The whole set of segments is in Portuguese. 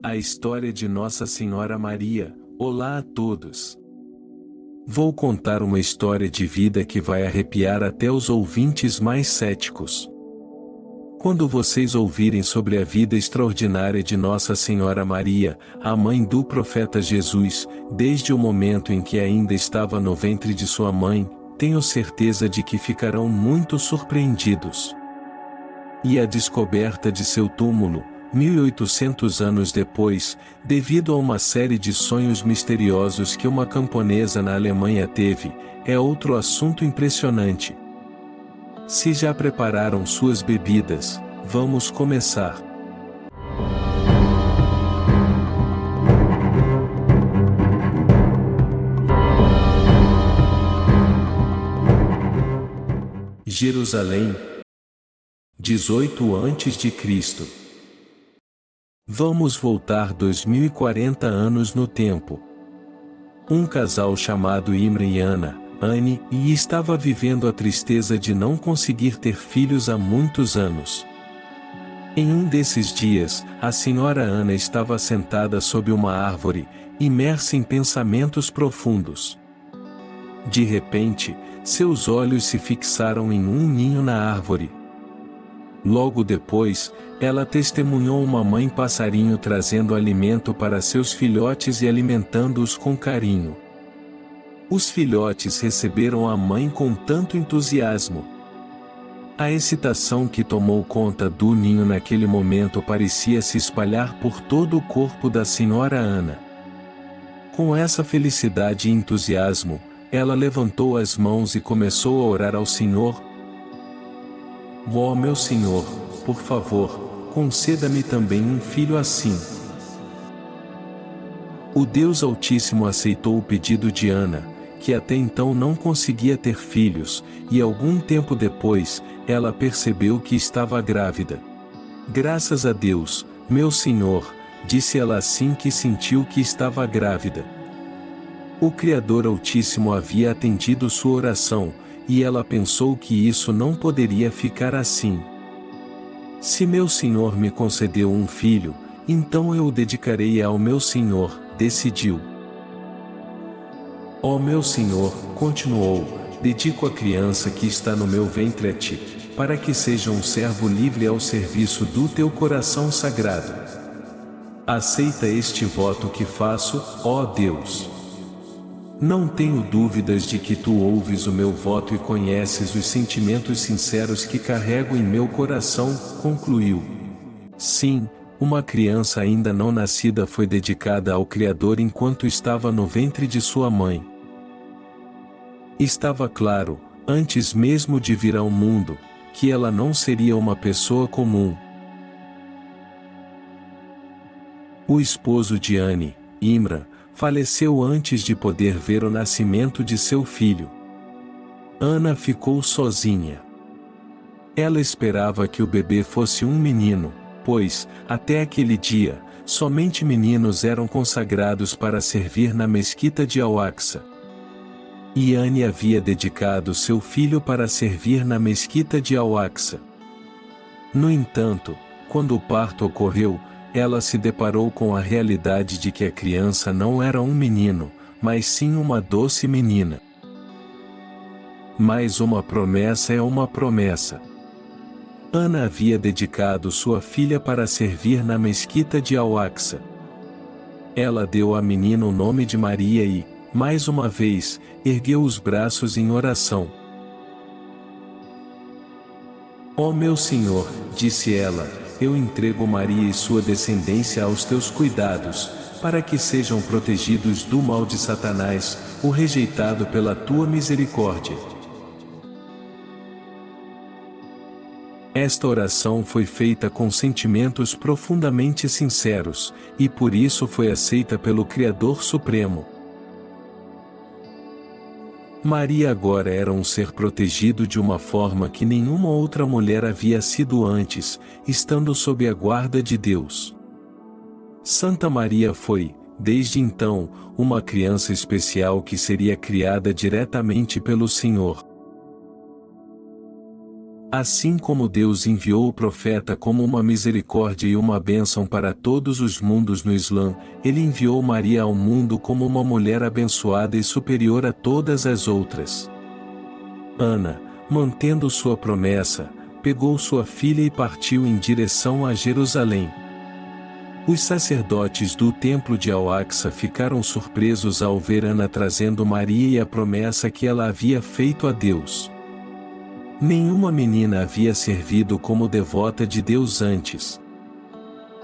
A história de Nossa Senhora Maria. Olá a todos. Vou contar uma história de vida que vai arrepiar até os ouvintes mais céticos. Quando vocês ouvirem sobre a vida extraordinária de Nossa Senhora Maria, a mãe do profeta Jesus, desde o momento em que ainda estava no ventre de sua mãe, tenho certeza de que ficarão muito surpreendidos. E a descoberta de seu túmulo, 1800 anos depois, devido a uma série de sonhos misteriosos que uma camponesa na Alemanha teve, é outro assunto impressionante. Se já prepararam suas bebidas, vamos começar. Jerusalém, 18 a.C. Vamos voltar 2040 anos no tempo. Um casal chamado Imre e Ana, Anne, estava vivendo a tristeza de não conseguir ter filhos há muitos anos. Em um desses dias, a senhora Ana estava sentada sob uma árvore, imersa em pensamentos profundos. De repente, seus olhos se fixaram em um ninho na árvore. Logo depois, ela testemunhou uma mãe passarinho trazendo alimento para seus filhotes e alimentando-os com carinho. Os filhotes receberam a mãe com tanto entusiasmo. A excitação que tomou conta do ninho naquele momento parecia se espalhar por todo o corpo da senhora Ana. Com essa felicidade e entusiasmo, ela levantou as mãos e começou a orar ao Senhor. Ó meu Senhor, por favor, conceda-me também um filho assim. O Deus Altíssimo aceitou o pedido de Ana, que até então não conseguia ter filhos, e algum tempo depois, ela percebeu que estava grávida. Graças a Deus, meu Senhor, disse ela assim que sentiu que estava grávida. O Criador Altíssimo havia atendido sua oração, e ela pensou que isso não poderia ficar assim. Se meu Senhor me concedeu um filho, então eu o dedicarei ao meu Senhor, decidiu. Ó meu Senhor, continuou, dedico a criança que está no meu ventre a ti, para que seja um servo livre ao serviço do teu coração sagrado. Aceita este voto que faço, ó Deus. Não tenho dúvidas de que tu ouves o meu voto e conheces os sentimentos sinceros que carrego em meu coração, concluiu. Sim, uma criança ainda não nascida foi dedicada ao Criador enquanto estava no ventre de sua mãe. Estava claro, antes mesmo de vir ao mundo, que ela não seria uma pessoa comum. O esposo de Anne, Imre, faleceu antes de poder ver o nascimento de seu filho. Ana ficou sozinha. Ela esperava que o bebê fosse um menino, pois, até aquele dia, somente meninos eram consagrados para servir na mesquita de Al-Aqsa. E Anne havia dedicado seu filho para servir na mesquita de Al-Aqsa. No entanto, quando o parto ocorreu, ela se deparou com a realidade de que a criança não era um menino, mas sim uma doce menina. Mas uma promessa é uma promessa. Ana havia dedicado sua filha para servir na mesquita de Al-Aqsa. Ela deu à menina o nome de Maria e, mais uma vez, ergueu os braços em oração. Ó meu Senhor, disse ela, eu entrego Maria e sua descendência aos teus cuidados, para que sejam protegidos do mal de Satanás, o rejeitado pela tua misericórdia. Esta oração foi feita com sentimentos profundamente sinceros, e por isso foi aceita pelo Criador Supremo. Maria agora era um ser protegido de uma forma que nenhuma outra mulher havia sido antes, estando sob a guarda de Deus. Santa Maria foi, desde então, uma criança especial que seria criada diretamente pelo Senhor. Assim como Deus enviou o profeta como uma misericórdia e uma bênção para todos os mundos no Islã, ele enviou Maria ao mundo como uma mulher abençoada e superior a todas as outras. Ana, mantendo sua promessa, pegou sua filha e partiu em direção a Jerusalém. Os sacerdotes do templo de Al-Aqsa ficaram surpresos ao ver Ana trazendo Maria e a promessa que ela havia feito a Deus. Nenhuma menina havia servido como devota de Deus antes.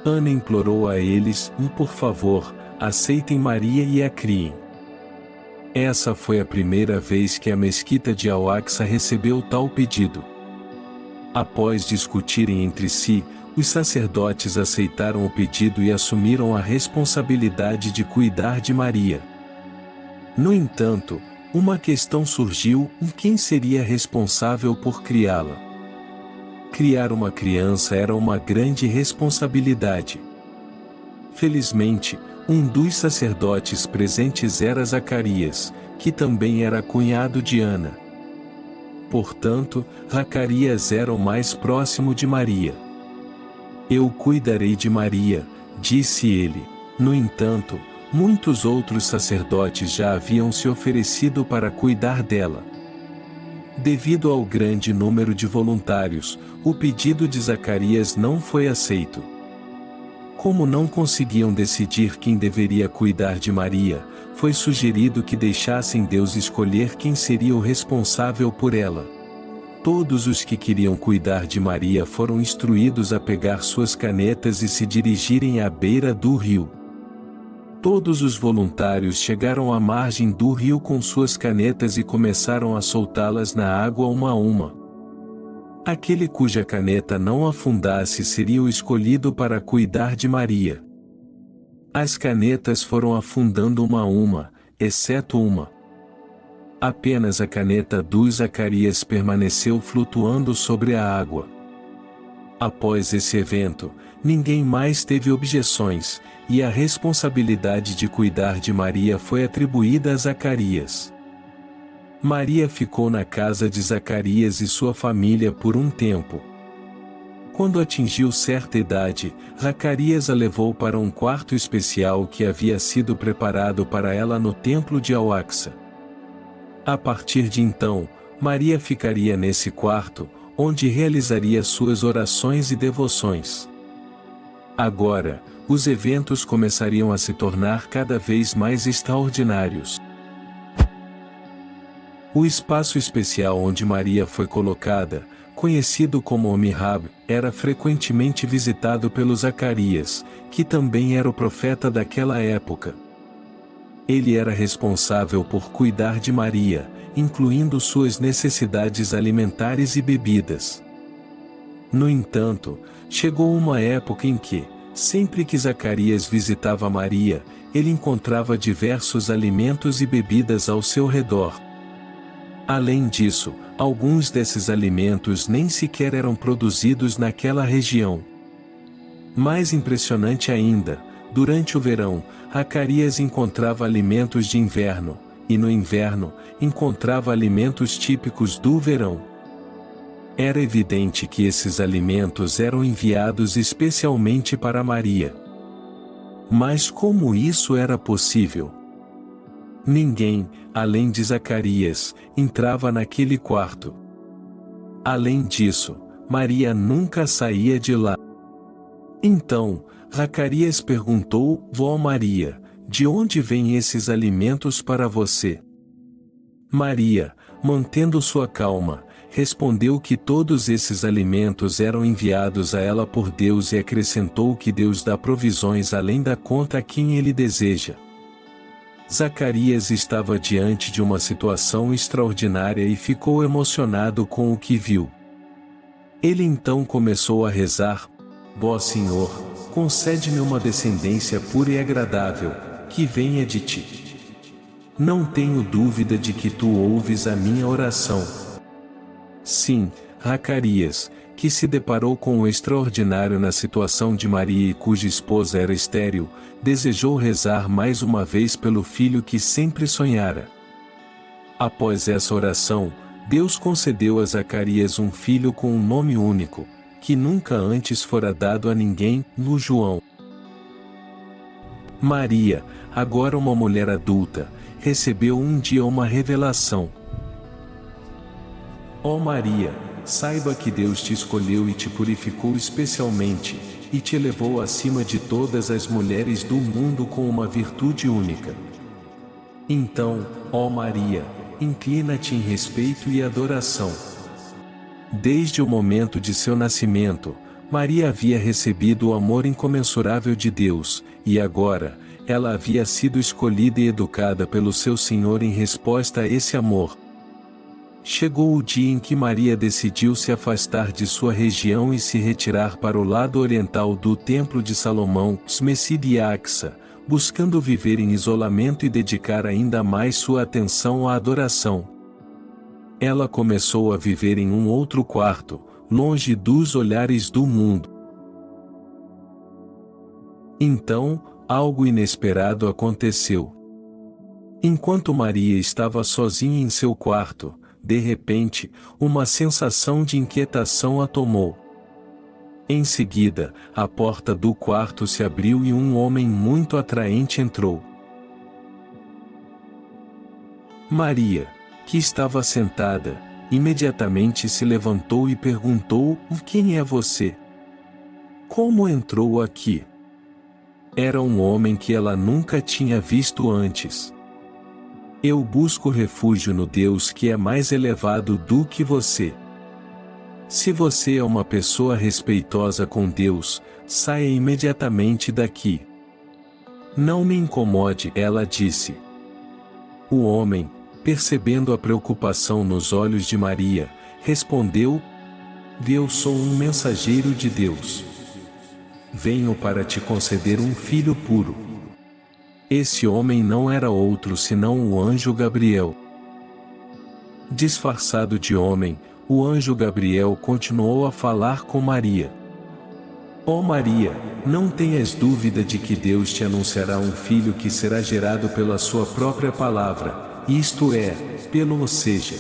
Ana implorou a eles: por favor, aceitem Maria e a criem. Essa foi a primeira vez que a mesquita de Al-Aqsa recebeu tal pedido. Após discutirem entre si, os sacerdotes aceitaram o pedido e assumiram a responsabilidade de cuidar de Maria. No entanto, uma questão surgiu: quem seria responsável por criá-la? Criar uma criança era uma grande responsabilidade. Felizmente, um dos sacerdotes presentes era Zacarias, que também era cunhado de Ana. Portanto, Zacarias era o mais próximo de Maria. Eu cuidarei de Maria, disse ele. No entanto, muitos outros sacerdotes já haviam se oferecido para cuidar dela. Devido ao grande número de voluntários, o pedido de Zacarias não foi aceito. Como não conseguiam decidir quem deveria cuidar de Maria, foi sugerido que deixassem Deus escolher quem seria o responsável por ela. Todos os que queriam cuidar de Maria foram instruídos a pegar suas canetas e se dirigirem à beira do rio. Todos os voluntários chegaram à margem do rio com suas canetas e começaram a soltá-las na água uma a uma. Aquele cuja caneta não afundasse seria o escolhido para cuidar de Maria. As canetas foram afundando uma a uma, exceto uma. Apenas a caneta do Zacarias permaneceu flutuando sobre a água. Após esse evento, ninguém mais teve objeções, e a responsabilidade de cuidar de Maria foi atribuída a Zacarias. Maria ficou na casa de Zacarias e sua família por um tempo. Quando atingiu certa idade, Zacarias a levou para um quarto especial que havia sido preparado para ela no templo de Al-Aqsa. A partir de então, Maria ficaria nesse quarto, onde realizaria suas orações e devoções. Agora, os eventos começariam a se tornar cada vez mais extraordinários. O espaço especial onde Maria foi colocada, conhecido como o Mihrab, era frequentemente visitado pelo Zacarias, que também era o profeta daquela época. Ele era responsável por cuidar de Maria, incluindo suas necessidades alimentares e bebidas. No entanto, chegou uma época em que, sempre que Zacarias visitava Maria, ele encontrava diversos alimentos e bebidas ao seu redor. Além disso, alguns desses alimentos nem sequer eram produzidos naquela região. Mais impressionante ainda, durante o verão, Zacarias encontrava alimentos de inverno, e no inverno, encontrava alimentos típicos do verão. Era evidente que esses alimentos eram enviados especialmente para Maria. Mas como isso era possível? Ninguém, além de Zacarias, entrava naquele quarto. Além disso, Maria nunca saía de lá. Então, Zacarias perguntou: Vó Maria, de onde vêm esses alimentos para você? Maria, mantendo sua calma, respondeu que todos esses alimentos eram enviados a ela por Deus e acrescentou que Deus dá provisões além da conta a quem Ele deseja. Zacarias estava diante de uma situação extraordinária e ficou emocionado com o que viu. Ele então começou a rezar: Ó Senhor, concede-me uma descendência pura e agradável, que venha de ti. Não tenho dúvida de que tu ouves a minha oração. Sim, Zacarias, que se deparou com o extraordinário na situação de Maria e cuja esposa era estéril, desejou rezar mais uma vez pelo filho que sempre sonhara. Após essa oração, Deus concedeu a Zacarias um filho com um nome único, que nunca antes fora dado a ninguém, no João. Maria, agora uma mulher adulta, recebeu um dia uma revelação. Ó Maria, saiba que Deus te escolheu e te purificou especialmente, e te elevou acima de todas as mulheres do mundo com uma virtude única. Então, ó Maria, inclina-te em respeito e adoração. Desde o momento de seu nascimento, Maria havia recebido o amor incomensurável de Deus, e agora, ela havia sido escolhida e educada pelo seu Senhor em resposta a esse amor. Chegou o dia em que Maria decidiu se afastar de sua região e se retirar para o lado oriental do Templo de Salomão, Messid e Aqsa, buscando viver em isolamento e dedicar ainda mais sua atenção à adoração. Ela começou a viver em um outro quarto, longe dos olhares do mundo. Então, algo inesperado aconteceu. Enquanto Maria estava sozinha em seu quarto, de repente, uma sensação de inquietação a tomou. Em seguida, a porta do quarto se abriu e um homem muito atraente entrou. Maria, que estava sentada, imediatamente se levantou e perguntou: "Quem é você? Como entrou aqui?" Era um homem que ela nunca tinha visto antes. "Eu busco refúgio no Deus que é mais elevado do que você. Se você é uma pessoa respeitosa com Deus, saia imediatamente daqui." "Não me incomode", ela disse. O homem, percebendo a preocupação nos olhos de Maria, respondeu: "Eu sou um mensageiro de Deus. Venho para te conceder um filho puro." Esse homem não era outro senão o anjo Gabriel. Disfarçado de homem, o anjo Gabriel continuou a falar com Maria. "Ó Maria, não tenhas dúvida de que Deus te anunciará um filho que será gerado pela sua própria palavra, isto é, ou seja,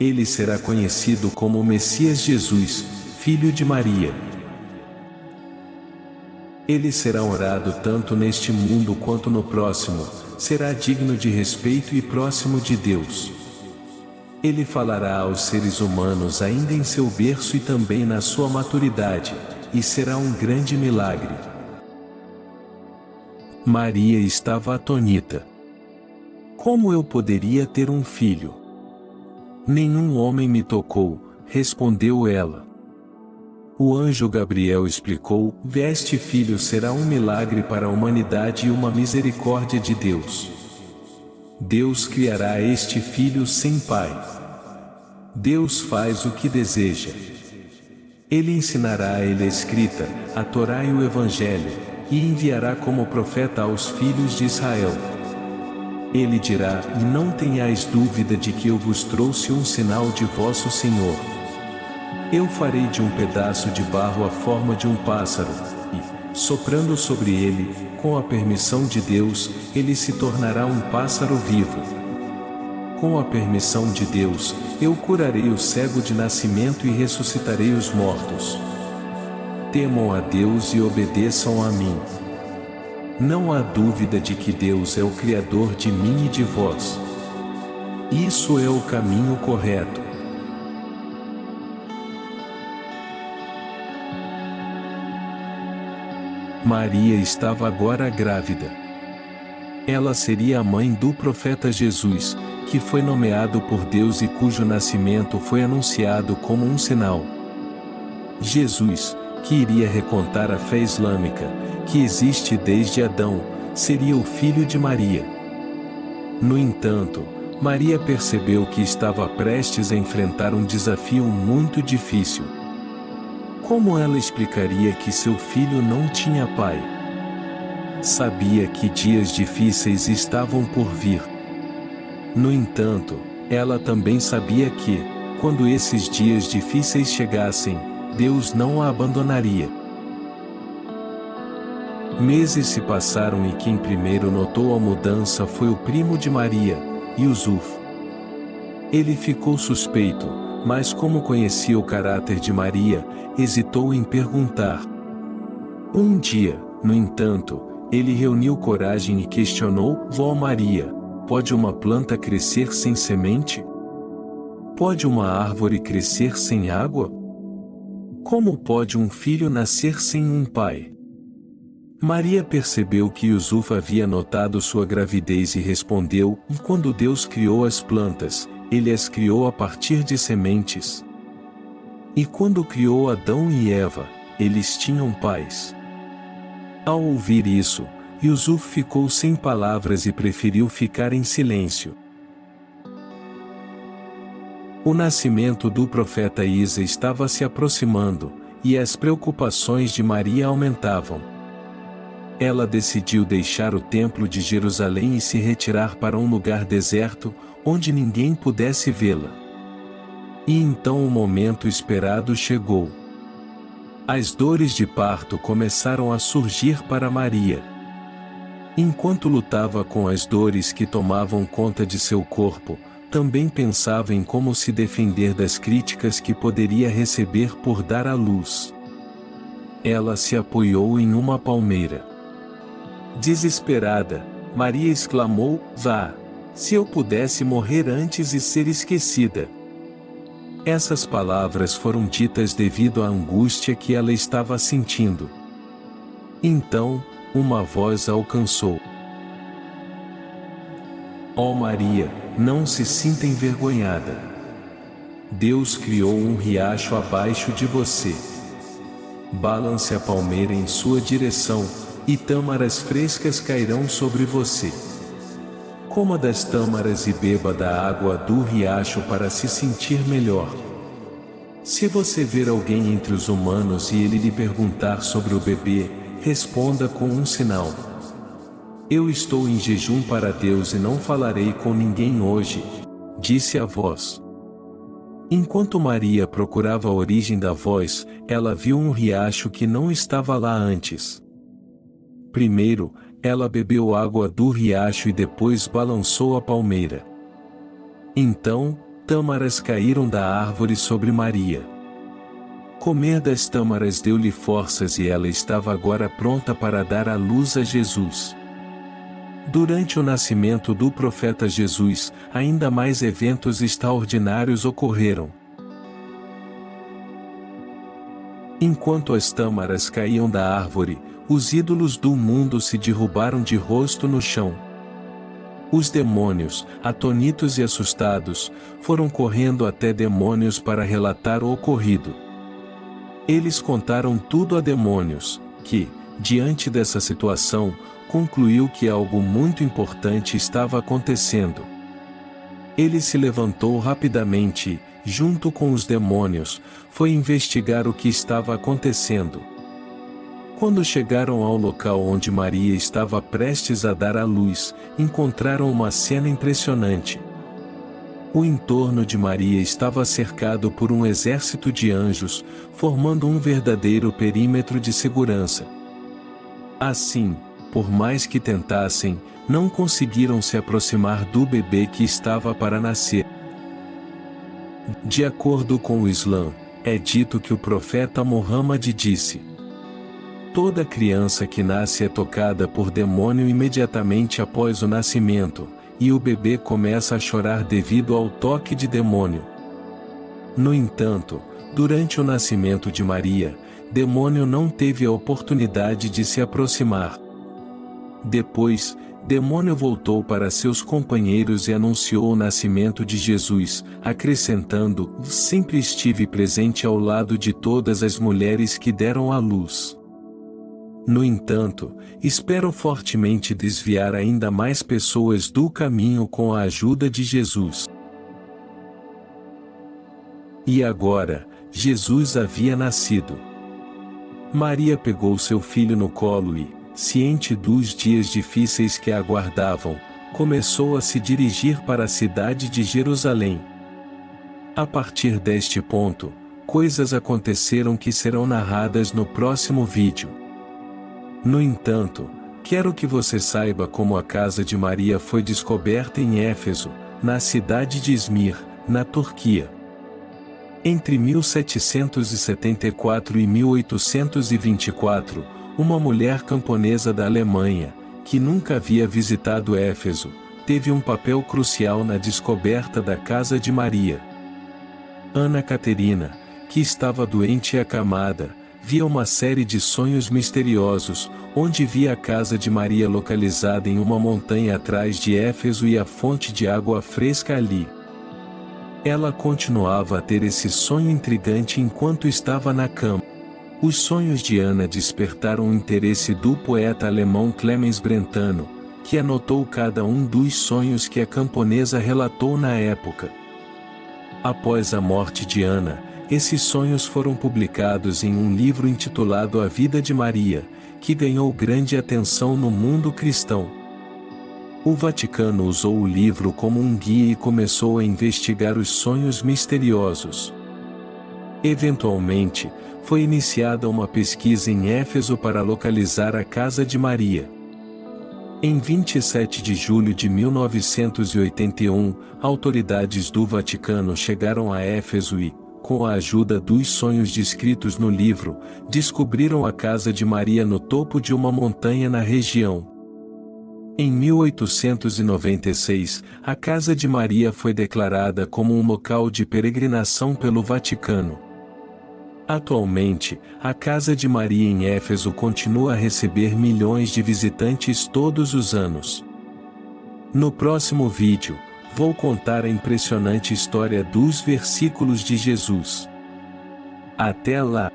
ele será conhecido como o Messias Jesus, filho de Maria. Ele será honrado tanto neste mundo quanto no próximo, será digno de respeito e próximo de Deus. Ele falará aos seres humanos ainda em seu berço e também na sua maturidade, e será um grande milagre." Maria estava atônita. "Como eu poderia ter um filho? Nenhum homem me tocou", respondeu ela. O anjo Gabriel explicou: "Este filho será um milagre para a humanidade e uma misericórdia de Deus. Deus criará este filho sem pai. Deus faz o que deseja. Ele ensinará a ele a escrita, a Torá e o Evangelho, e enviará como profeta aos filhos de Israel. Ele dirá: não tenhais dúvida de que eu vos trouxe um sinal de vosso Senhor. Eu farei de um pedaço de barro a forma de um pássaro, e, soprando sobre ele, com a permissão de Deus, ele se tornará um pássaro vivo. Com a permissão de Deus, eu curarei o cego de nascimento e ressuscitarei os mortos. Temam a Deus e obedeçam a mim. Não há dúvida de que Deus é o Criador de mim e de vós. Isso é o caminho correto." Maria estava agora grávida. Ela seria a mãe do profeta Jesus, que foi nomeado por Deus e cujo nascimento foi anunciado como um sinal. Jesus, que iria recontar a fé islâmica, que existe desde Adão, seria o filho de Maria. No entanto, Maria percebeu que estava prestes a enfrentar um desafio muito difícil. Como ela explicaria que seu filho não tinha pai? Sabia que dias difíceis estavam por vir. No entanto, ela também sabia que, quando esses dias difíceis chegassem, Deus não a abandonaria. Meses se passaram e quem primeiro notou a mudança foi o primo de Maria, Yusuf. Ele ficou suspeito, mas como conhecia o caráter de Maria, hesitou em perguntar. Um dia, no entanto, ele reuniu coragem e questionou: Vó Maria, pode uma planta crescer sem semente? Pode uma árvore crescer sem água? Como pode um filho nascer sem um pai? Maria percebeu que Yusuf havia notado sua gravidez e respondeu: Quando Deus criou as plantas, Ele as criou a partir de sementes. E quando criou Adão e Eva, eles tinham pais. Ao ouvir isso, Yusuf ficou sem palavras e preferiu ficar em silêncio. O nascimento do profeta Isa estava se aproximando, e as preocupações de Maria aumentavam. Ela decidiu deixar o templo de Jerusalém e se retirar para um lugar deserto, onde ninguém pudesse vê-la. E então o momento esperado chegou. As dores de parto começaram a surgir para Maria. Enquanto lutava com as dores que tomavam conta de seu corpo, também pensava em como se defender das críticas que poderia receber por dar à luz. Ela se apoiou em uma palmeira. Desesperada, Maria exclamou: Vá! Se eu pudesse morrer antes e ser esquecida! Essas palavras foram ditas devido à angústia que ela estava sentindo. Então, uma voz a alcançou. Ó Maria, não se sinta envergonhada. Deus criou um riacho abaixo de você. Balance a palmeira em sua direção, e tâmaras frescas cairão sobre você. Coma das tâmaras e beba da água do riacho para se sentir melhor. Se você ver alguém entre os humanos e ele lhe perguntar sobre o bebê, responda com um sinal. Eu estou em jejum para Deus e não falarei com ninguém hoje, disse a voz. Enquanto Maria procurava a origem da voz, ela viu um riacho que não estava lá antes. Primeiro, ela bebeu água do riacho e depois balançou a palmeira. Então, tâmaras caíram da árvore sobre Maria. Comer das tâmaras deu-lhe forças e ela estava agora pronta para dar à luz a Jesus. Durante o nascimento do profeta Jesus, ainda mais eventos extraordinários ocorreram. Enquanto as tâmaras caíam da árvore, os ídolos do mundo se derrubaram de rosto no chão. Os demônios, atônitos e assustados, foram correndo até demônios para relatar o ocorrido. Eles contaram tudo a demônios, que, diante dessa situação, concluiu que algo muito importante estava acontecendo. Ele se levantou rapidamente e, junto com os demônios, foi investigar o que estava acontecendo. Quando chegaram ao local onde Maria estava prestes a dar à luz, encontraram uma cena impressionante. O entorno de Maria estava cercado por um exército de anjos, formando um verdadeiro perímetro de segurança. Assim, por mais que tentassem, não conseguiram se aproximar do bebê que estava para nascer. De acordo com o Islã, é dito que o profeta Muhammad disse: toda criança que nasce é tocada por demônio imediatamente após o nascimento, e o bebê começa a chorar devido ao toque de demônio. No entanto, durante o nascimento de Maria, demônio não teve a oportunidade de se aproximar. Depois, demônio voltou para seus companheiros e anunciou o nascimento de Jesus, acrescentando: sempre estive presente ao lado de todas as mulheres que deram à luz. No entanto, espero fortemente desviar ainda mais pessoas do caminho com a ajuda de Jesus. E agora, Jesus havia nascido. Maria pegou seu filho no colo e, ciente dos dias difíceis que a aguardavam, começou a se dirigir para a cidade de Jerusalém. A partir deste ponto, coisas aconteceram que serão narradas no próximo vídeo. No entanto, quero que você saiba como a casa de Maria foi descoberta em Éfeso, na cidade de Esmir, na Turquia. Entre 1774 e 1824, uma mulher camponesa da Alemanha, que nunca havia visitado Éfeso, teve um papel crucial na descoberta da Casa de Maria. Ana Caterina, que estava doente e acamada, via uma série de sonhos misteriosos, onde via a Casa de Maria localizada em uma montanha atrás de Éfeso e a fonte de água fresca ali. Ela continuava a ter esse sonho intrigante enquanto estava na cama. Os sonhos de Ana despertaram o interesse do poeta alemão Clemens Brentano, que anotou cada um dos sonhos que a camponesa relatou na época. Após a morte de Ana, esses sonhos foram publicados em um livro intitulado A Vida de Maria, que ganhou grande atenção no mundo cristão. O Vaticano usou o livro como um guia e começou a investigar os sonhos misteriosos. Eventualmente, foi iniciada uma pesquisa em Éfeso para localizar a Casa de Maria. Em 27 de julho de 1981, autoridades do Vaticano chegaram a Éfeso e, com a ajuda dos sonhos descritos no livro, descobriram a Casa de Maria no topo de uma montanha na região. Em 1896, a Casa de Maria foi declarada como um local de peregrinação pelo Vaticano. Atualmente, a Casa de Maria em Éfeso continua a receber milhões de visitantes todos os anos. No próximo vídeo, vou contar a impressionante história dos versículos de Jesus. Até lá!